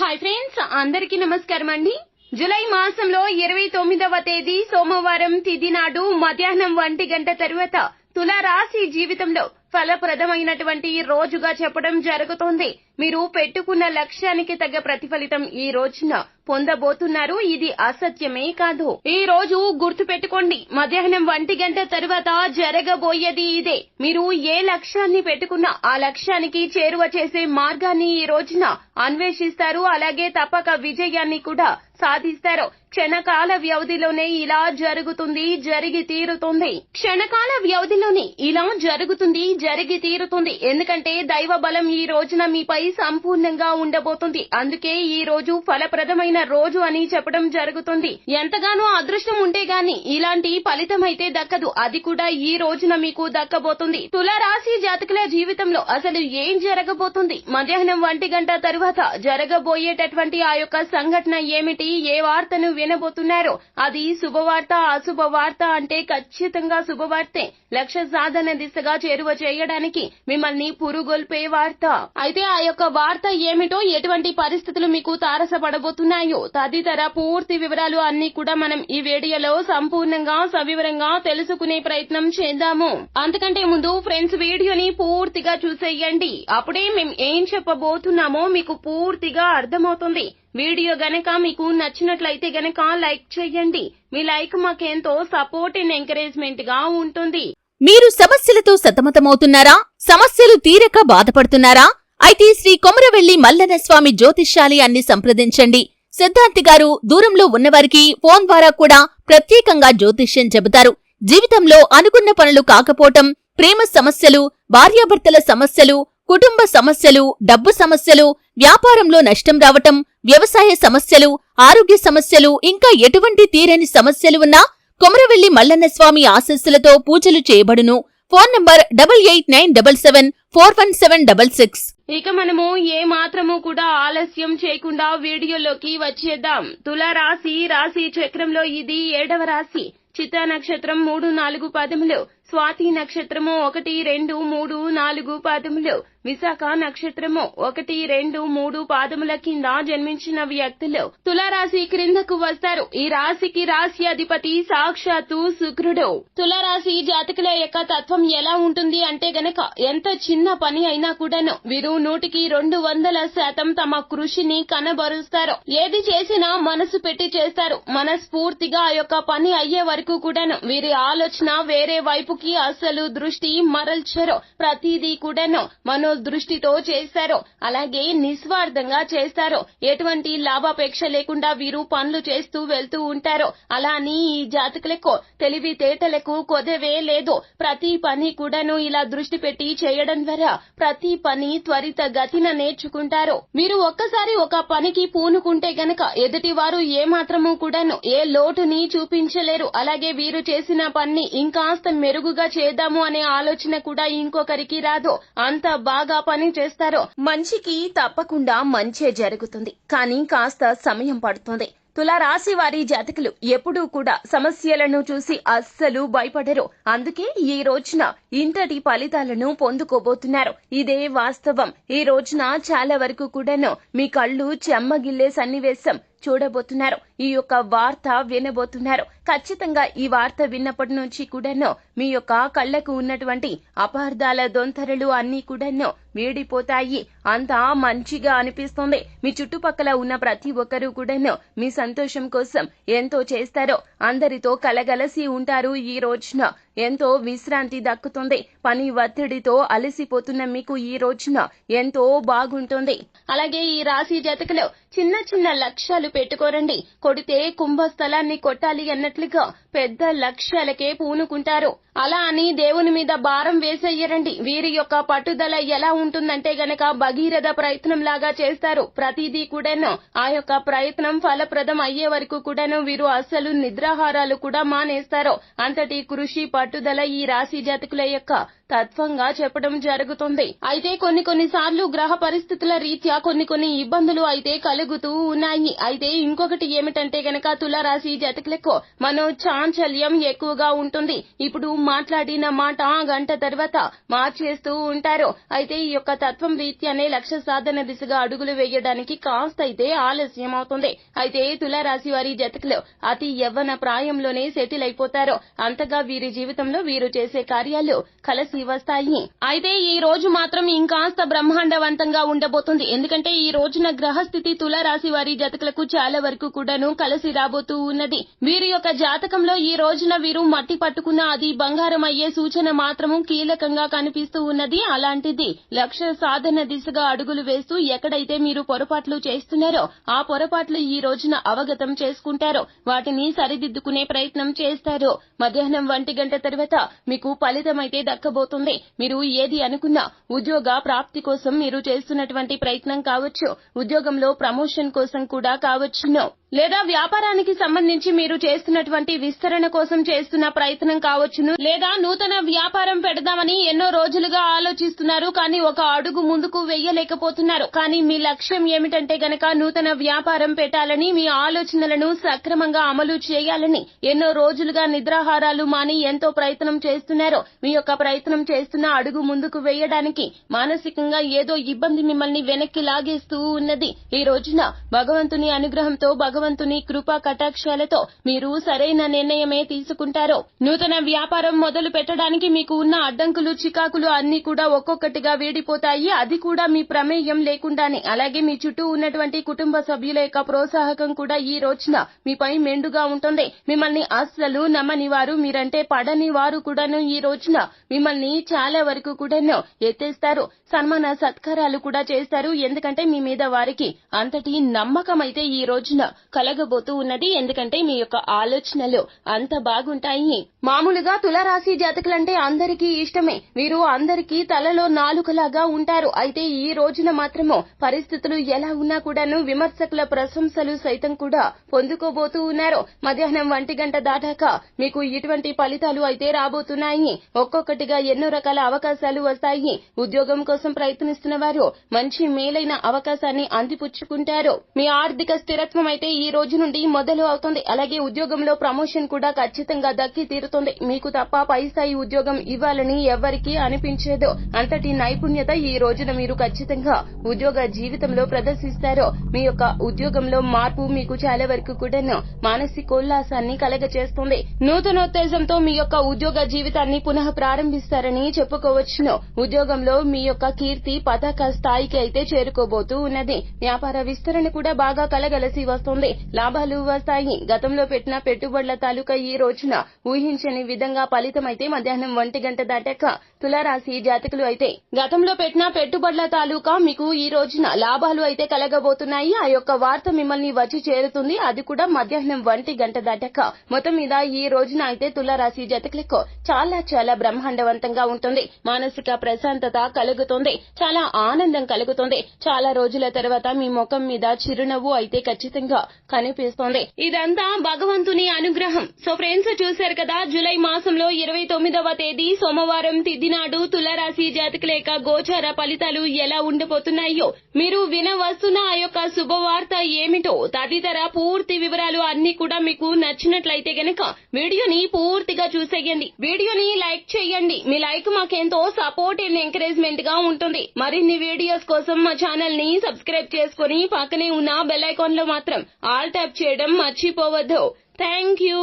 Hi friends, అందరికీ నమస్కారం అండి. జూలై మాసంలో 29వ తేదీ సోమవారం తిథి నాడు మధ్యాహ్నం 1 గంట తరువాత తులారాశి జీవితంలో ఫలప్రదమైనటువంటి రోజుగా చెప్పడం జరుగుతోంది. మీరు పెట్టుకున్న లక్ష్యానికి తగ్గ ప్రతిఫలితం ఈ రోజున పొందబోతున్నారు. ఇది అసత్యమే కాదు. ఈ రోజు గుర్తు పెట్టుకోండి, మధ్యాహ్నం 1 గంట తరువాత జరగబోయేది ఇదే. మీరు ఏ లక్ష్యాన్ని పెట్టుకున్నా ఆ లక్ష్యానికి చేరువ చేసే మార్గాన్ని ఈ రోజున అన్వేషిస్తారు. అలాగే తప్పక విజయాన్ని కూడా సాధిస్తారు. క్షణకాల వ్యవధిలోనే ఇలా జరుగుతుంది, జరిగి తీరుతుంది. క్షణకాల వ్యవధిలోనే ఇలా జరుగుతుంది, జరిగి తీరుతుంది. ఎందుకంటే దైవ బలం ఈ రోజున మీపై సంపూర్ణంగా ఉండబోతుంది. అందుకే ఈ రోజు ఫలప్రదమైన రోజు అని చెప్పడం జరుగుతుంది. ఎంతగానో అదృష్టం ఉంటే గాని ఇలాంటి ఫలితం అయితే దక్కదు. అది కూడా ఈ రోజున మీకు దక్కబోతుంది. తులారాశి జాతకుల జీవితంలో అసలు ఏం జరగబోతుంది, మధ్యాహ్నం 1 గంట తరువాత జరగబోయేటటువంటి ఆ యొక్క సంఘటన ఏమిటి, ఏ వార్తను వినబోతున్నారు, అది శుభవార్త అశుభవార్త అంటే ఖచ్చితంగా శుభవార్తే. లక్ష్య సాధన దిశగా చేరువ చేయడానికి మిమ్మల్ని పురుగొల్పే వార్త. అయితే ఆ యొక్క వార్త ఏమిటో, ఎటువంటి పరిస్థితులు మీకు తారసపడబోతున్నాయో తదితర పూర్తి వివరాలు అన్ని కూడా మనం ఈ వీడియోలో సంపూర్ణంగా సవివరంగా తెలుసుకునే ప్రయత్నం చేద్దాము. అంతకంటే ముందు ఫ్రెండ్స్, వీడియోని పూర్తిగా చూసేయండి. అప్పుడే మేము ఏం చెప్పబోతున్నామో మీకు పూర్తిగా అర్థమవుతుంది. వీడియో గనక మీకు నచ్చినట్లయితే గనక లైక్ చేయండి. మీ లైక్ మాకెంతో సపోర్ట్ అండ్ ఎంకరేజ్మెంట్ గా ఉంటుంది. మీరు సమస్యలతో సతమతమవుతున్నారా? సమస్యలు తీరక బాధపడుతున్నారా? అయితే శ్రీ కొమరవెల్లి మల్లన్న స్వామి జ్యోతిష్యాలయాన్ని సంప్రదించండి. సిద్ధాంతి గారు దూరంలో ఉన్నవారికి ఫోన్ ద్వారా కూడా ప్రత్యేకంగా జ్యోతిష్యం చెబుతారు. జీవితంలో అనుకున్న పనులు కాకపోవటం, ప్రేమ సమస్యలు, భార్యాభర్తల సమస్యలు, కుటుంబ సమస్యలు, డబ్బు సమస్యలు, వ్యాపారంలో నష్టం రావటం, వ్యవసాయ సమస్యలు, ఆరోగ్య సమస్యలు, ఇంకా ఎటువంటి తీరని సమస్యలు ఉన్నా కొమరవెల్లి మల్లన్న స్వామి ఆశీస్సులతో పూజలు చేయబడును. Phone number 8897741766. ఇక మనము ఏ మాత్రము కూడా ఆలస్యం చేయకుండా వీడియోలోకి వచ్చేద్దాం. తులారాశి రాశి చక్రంలో ఇది 7వ రాశి. చిత్తా నక్షత్రం 3, 4 పాదములు, స్వాతి నక్షత్రము 1, 2, 3, 4 పాదములు, విశాఖ నక్షత్రము 1, 2, 3 పాదముల కింద జన్మించిన వ్యక్తులు తులారాశి క్రిందకు వస్తారు. ఈ రాశికి రాశి అధిపతి సాక్షాత్తు శుక్రుడు. తులారాశి జాతకుల యొక్క తత్వం ఎలా ఉంటుంది అంటే గనక, ఎంత చిన్న పని అయినా కూడాను వీరు 100% తమ కృషిని కనబరుస్తారు. ఏది చేసినా మనసు పెట్టి చేస్తారు. మనస్ఫూర్తిగా ఆ యొక్క పని అయ్యే వరకు కూడాను వీరి ఆలోచన వేరే వైపుకి అసలు దృష్టి మరల్చరు. ప్రతిదీ కూడాను మనోదృష్టితో చేస్తారు. అలాగే నిస్వార్థంగా చేస్తారు. ఎటువంటి లాభాపేక్ష లేకుండా వీరు పనులు చేస్తూ వెళ్తూ ఉంటారు. అలా అని ఈ జాతకులకు తెలివితేటలకు కొదవే లేదు. ప్రతి పని కూడాను ఇలా దృష్టి పెట్టి చేయడం ద్వారా ప్రతి పని త్వరిత గతిన నేర్చుకుంటారు. మీరు ఒక్కసారి ఒక పనికి పూనుకుంటే గనక ఎదుటి వారు ఏ మాత్రము కూడాను ఏ లోటుని చూపించలేరు. అలాగే వీరు చేసిన పని ఇంకాస్త మెరుగుగా చేద్దాము అనే ఆలోచన కూడా ఇంకొకరికి రాదు. అంత బాగా పని చేస్తారో. మంచికి తప్పకుండా మంచే జరుగుతుంది, కానీ కాస్త సమయం పడుతుంది. తులారాశి వారి జాతకులు ఎప్పుడూ కూడా సమస్యలను చూసి అస్సలు భయపడరు. అందుకే ఈ రోజున ఇంతటి ఫలితాలను పొందుకోబోతున్నారు. ఇదే వాస్తవం. ఈ రోజున చాలా వరకు కూడాను మీ కళ్ళు చెమ్మగిల్లే సన్నివేశం చూడబోతున్నారు. ఈ యొక్క వార్త వినబోతున్నారు. ఖచ్చితంగా ఈ వార్త విన్నప్పటి నుంచి కూడాను మీ యొక్క కళ్లకు ఉన్నటువంటి అపార్థాల దొంతరలు అన్ని కూడాను వీడిపోతాయి. అంతా మంచిగా అనిపిస్తుంది. మీ చుట్టుపక్కల ఉన్న ప్రతి ఒక్కరూ కూడాను మీ సంతోషం కోసం ఎంతో చేస్తారో. అందరితో కలగలసి ఉంటారు. ఈ రోజున ఎంతో విశ్రాంతి దక్కుతుంది. పని ఒత్తిడితో అలసిపోతున్న మీకు ఈ రోజున ఎంతో బాగుంటుంది. అలాగే ఈ రాశి జాతకులు చిన్న చిన్న లక్ష్యాలు పెట్టుకోరండి. కొడితే కుంభస్థలాన్ని కొట్టాలి అన్నట్లుగా పెద్ద లక్ష్యాలకే పూనుకుంటారు. అలా అని దేవుని మీద భారం వేసేయరండి. వీరి యొక్క పట్టుదల ఎలా ఉంటుందంటే గనక భగీరథ ప్రయత్నం లాగా చేస్తారు. ప్రతిదీ కూడాను ఆ యొక్క ప్రయత్నం ఫలప్రదం అయ్యే వరకు కూడాను వీరు అసలు నిద్రాహారాలు కూడా మానేస్తారు. అంతటి కృషి పట్టుదల ఈ రాశి జాతకుల యొక్క తత్వంగా చెప్పడం జరుగుతుంది. అయితే కొన్నిసార్లు గ్రహ పరిస్థితుల రీత్యా కొన్ని ఇబ్బందులు అయితే కలుగుతూ ఉన్నాయి. అయితే ఇంకొకటి ఏమిటంటే గనక తులారాశి జాతకులకు మనోచాంచల్యం ఎక్కువగా ఉంటుంది. ఇప్పుడు మాట్లాడిన మాట గంట తర్వాత మార్చేస్తూ ఉంటారు. అయితే ఈ యొక్క తత్వం రీత్యానే లక్ష్య సాధన దిశగా అడుగులు వేయడానికి కాస్త అయితే ఆలస్యం అవుతుంది. అయితే తులారాశి వారి జాతకులు అతి యవ్వన ప్రాయంలోనే సెటిల్ అయిపోతారు. అంతగా వీరి జీవితంలో వీరు చేసే కార్యాలు కలిసి వస్తాయి. అయితే ఈ రోజు మాత్రం ఇంకాస్త బ్రహ్మాండవంతంగా ఉండబోతుంది. ఎందుకంటే ఈ రోజున గ్రహస్థితి తులారాశి వారి జాతకులకు చాలా వరకు కూడాను కలిసి రాబోతూ ఉన్నది. వీరి యొక్క జాతకంలో ఈ రోజున వీరు మట్టి పట్టుకున్న అది బంగారం అయ్యే సూచన మాత్రము కీలకంగా కనిపిస్తూ ఉన్నది. అలాంటిది లక్ష్య సాధన దిశగా అడుగులు వేస్తూ ఎక్కడైతే మీరు పొరపాట్లు చేస్తున్నారో ఆ పొరపాట్లు ఈ రోజున అవగతం చేసుకుంటారో వాటిని సరిదిద్దుకునే ప్రయత్నం చేస్తారు. మధ్యాహ్నం 1 గంట తర్వాత మీకు ఫలితం అయితే దక్కబోతుంది. మీరు ఏది అనుకున్నా ఉద్యోగ ప్రాప్తి కోసం మీరు చేస్తున్నటువంటి ప్రయత్నం కావచ్చు, ఉద్యోగంలో ప్రమోషన్ కోసం కూడా కావచ్చును, లేదా వ్యాపారానికి సంబంధించి మీరు చేస్తున్నటువంటి విస్తరణ కోసం చేస్తున్న ప్రయత్నం కావచ్చును, లేదా నూతన వ్యాపారం పెడదామని ఎన్నో రోజులుగా ఆలోచిస్తున్నారు కానీ ఒక అడుగు ముందుకు వెయ్యలేకపోతున్నారు. కానీ మీ లక్ష్యం ఏమిటంటే గనక నూతన వ్యాపారం పెట్టాలని, మీ ఆలోచనలను సక్రమంగా అమలు చేయాలని ఎన్నో రోజులుగా నిద్రాహారాలు మాని ఎంతో ప్రయత్నం చేస్తున్నారు. మీ యొక్క ప్రయత్నం చేస్తున్న అడుగు ముందుకు వేయడానికి మానసికంగా ఏదో ఇబ్బంది మిమ్మల్ని వెనక్కి లాగేస్తూ ఉన్నది. ఈ రోజున భగవంతుని అనుగ్రహంతో, భగవంతుని కృపా కటాక్షాలతో మీరు సరైన నిర్ణయమే తీసుకుంటారు. నూతన వ్యాపారం మొదలు పెట్టడానికి మీకు ఉన్న అడ్డంకులు, చికాకులు అన్ని కూడా ఒక్కొక్కటిగా వీడిపోతాయి. అది కూడా మీ ప్రమేయం లేకుండానే. అలాగే మీ చుట్టూ ఉన్నటువంటి కుటుంబ సభ్యుల యొక్క ప్రోత్సాహకం కూడా ఈ రోజున మీపై మెండుగా ఉంటుంది. మిమ్మల్ని అస్సలు నమ్మని వారు, మీరంటే పడని వారు కూడాను ఈ రోజున మిమ్మల్ని చాలా వరకు కూడాను ఎత్తేస్తారు. సన్మాన సత్కారాలు కూడా చేస్తారు. ఎందుకంటే మీ మీద వారికి అంతటి నమ్మకం అయితే ఈ రోజున కలగబోతూ ఉన్నది. ఎందుకంటే మీ యొక్క ఆలోచనలు అంత బాగుంటాయి. మామూలుగా తులారాశి జాతకులంటే అందరికీ ఇష్టమే. వీరు అందరికీ తలలో నాలుకలాగా ఉంటారు. అయితే ఈ రోజున మాత్రము పరిస్థితులు ఎలా ఉన్నా కూడాను విమర్శకుల ప్రశంసలు సైతం కూడా పొందుకోబోతూ ఉన్నారు. మధ్యాహ్నం 1 గంట దాటాక మీకు ఇటువంటి ఫలితాలు అయితే రాబోతున్నాయి. ఒక్కొక్కటిగా ఎన్నో రకాల అవకాశాలు వస్తాయి. ఉద్యోగం కోసం ప్రయత్నిస్తున్న వారు మంచి మేలైన అవకాశాన్ని అందిపుచ్చుకుంటారు. మీ ఆర్థిక స్థిరత్వం అయితే ఈ రోజు నుండి మొదలు అవుతుంది. అలాగే ఉద్యోగంలో ప్రమోషన్ కూడా ఖచ్చితంగా దక్కి తీరుతుంది. మీకు తప్ప పై స్థాయి ఉద్యోగం ఇవ్వాలని ఎవరికీ అనిపించదు. అంతటి నైపుణ్యత ఈ రోజున మీరు ఖచ్చితంగా ఉద్యోగ జీవితంలో ప్రదర్శిస్తారు. మీ యొక్క ఉద్యోగంలో మార్పు మీకు చాలా వరకు కూడాను మానసికోల్లాసాన్ని కలగచేస్తుంది. నూతనోత్తేజంతో మీ యొక్క ఉద్యోగ జీవితాన్ని పునః ప్రారంభిస్తారని చెప్పుకోవచ్చును. ఉద్యోగంలో మీ యొక్క కీర్తి పతాక స్థాయికి అయితే చేరుకోబోతూ ఉన్నది. వ్యాపార విస్తరణ కూడా బాగా కలగలసి వస్తుంది. లాభాలు వస్తాయి. గతంలో పెట్టిన పెట్టుబడుల తాలూకా ఈ రోజున ఊహించని విధంగా ఫలితం అయితే మధ్యాహ్నం 1 గంట దాటాక తులారాశి జాతకులు అయితే గతంలో పెట్టిన పెట్టుబడుల తాలూకా మీకు ఈ రోజున లాభాలు అయితే కలగబోతున్నాయి. ఆ యొక్క వార్త మిమ్మల్ని వచ్చి చేరుతుంది. అది కూడా మధ్యాహ్నం 1 గంట దాటాక. మొత్తం మీద ఈ రోజున అయితే తులారాశి జాతకులకు చాలా బ్రహ్మాండవంతంగా ఉంటుంది. మానసిక ప్రశాంతత కలుగుతుంది. చాలా ఆనందం కలుగుతుంది. చాలా రోజుల తర్వాత మీ ముఖం మీద చిరునవ్వు అయితే ఖచ్చితంగా కనిపిస్తుంది. ఇదంతా భగవంతుని అనుగ్రహం. సో ఫ్రెండ్స్, చూశారు కదా, జూలై మాసంలో 29వ తేదీ సోమవారం తిథి నాడు తులారాశి జాతకుల యొక్క గోచార ఫలితాలు ఎలా ఉండబోతున్నాయో, మీరు వినవస్తున్న ఆ యొక్క శుభవార్త ఏమిటో తదితర పూర్తి వివరాలు అన్ని కూడా మీకు నచ్చినట్లయితే గనక వీడియోని పూర్తిగా చూసేయండి. వీడియోని లైక్ చేయండి. మీ లైక్ మాకెంతో సపోర్ట్ అండ్ ఎంకరేజ్మెంట్ గా ఉంటుంది. మరిన్ని వీడియోస్ కోసం మా ఛానల్ ని సబ్స్క్రైబ్ చేసుకుని పక్కనే ఉన్న బెల్ ఐకాన్ లో మాత్రం ఆల్ ట్యాప్ చేయడం మర్చిపోవద్దు. Thank you.